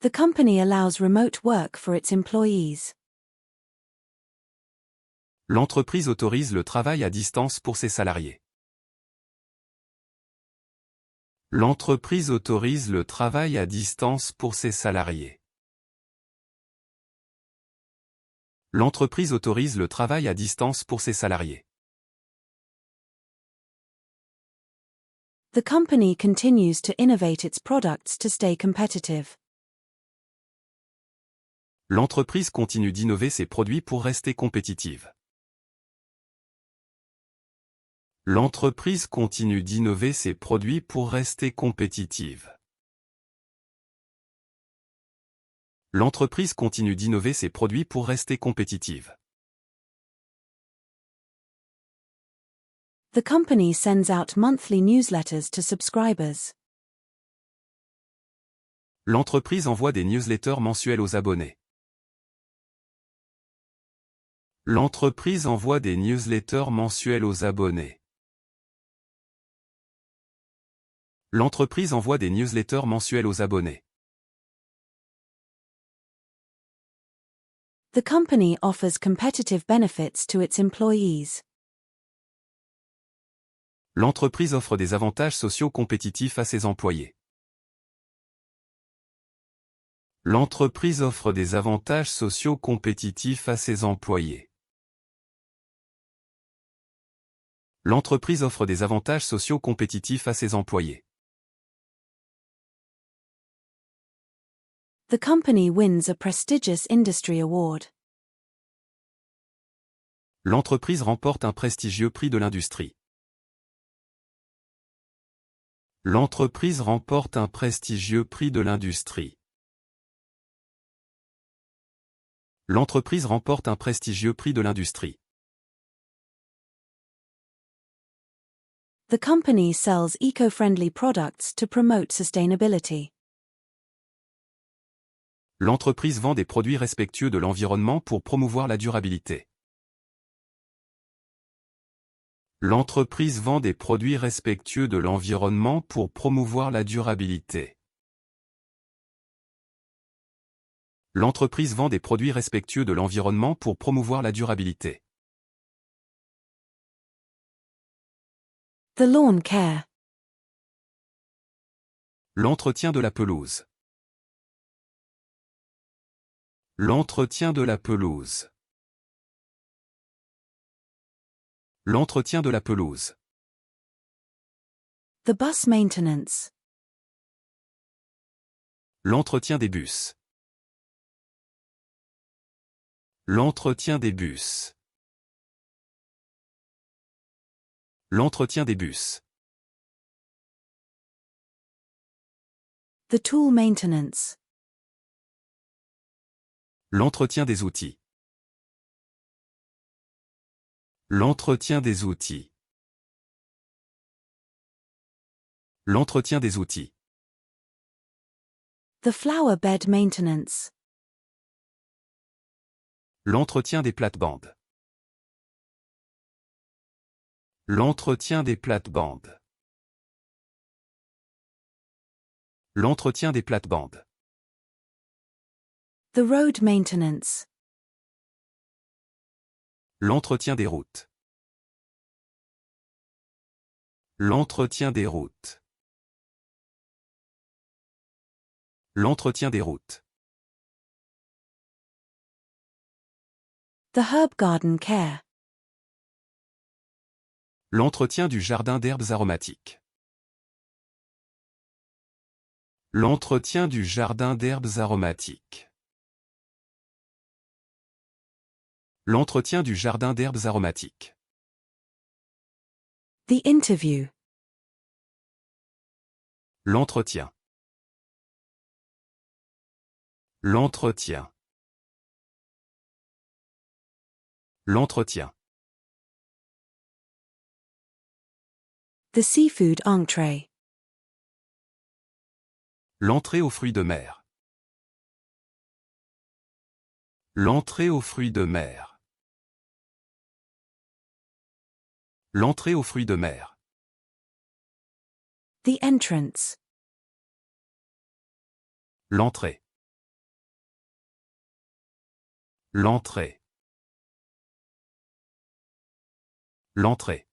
The company allows remote work for its employees. L'entreprise autorise le travail à distance pour ses salariés. L'entreprise autorise le travail à distance pour ses salariés. L'entreprise autorise le travail à distance pour ses salariés. The company continues to innovate its products to stay competitive. L'entreprise continue d'innover ses produits pour rester compétitive. L'entreprise continue d'innover ses produits pour rester compétitive. L'entreprise continue d'innover ses produits pour rester compétitive. The company sends out monthly newsletters to subscribers. L'entreprise envoie des newsletters mensuels aux abonnés. L'entreprise envoie des newsletters mensuels aux abonnés. L'entreprise envoie des newsletters mensuels aux abonnés. The company offers competitive benefits to its employees. L'entreprise offre des avantages sociaux compétitifs à ses employés. L'entreprise offre des avantages sociaux compétitifs à ses employés. L'entreprise offre des avantages sociaux compétitifs à ses employés. The company wins a prestigious industry award. L'entreprise remporte un prestigieux prix de l'industrie. L'entreprise remporte un prestigieux prix de l'industrie. L'entreprise remporte un prestigieux prix de l'industrie. The company sells eco-friendly products to promote sustainability. L'entreprise vend des produits respectueux de l'environnement pour promouvoir la durabilité. L'entreprise vend des produits respectueux de l'environnement pour promouvoir la durabilité. L'entreprise vend des produits respectueux de l'environnement pour promouvoir la durabilité. The lawn care. L'entretien de la pelouse. L'entretien de la pelouse. L'entretien de la pelouse. The bus maintenance. L'entretien des bus. L'entretien des bus. L'entretien des bus. The tool maintenance. L'entretien des outils. L'entretien des outils. L'entretien des outils. The flower bed maintenance. L'entretien des plates-bandes. L'entretien des plates-bandes. L'entretien des plates-bandes. The road maintenance. L'entretien des routes. L'entretien des routes. L'entretien des routes. The herb garden care. L'entretien du jardin d'herbes aromatiques. L'entretien du jardin d'herbes aromatiques. L'entretien du jardin d'herbes aromatiques. The interview. L'entretien. L'entretien. L'entretien. The seafood entree. L'entrée aux fruits de mer. L'entrée aux fruits de mer. L'entrée aux fruits de mer. The entrance. L'entrée. L'entrée. L'entrée.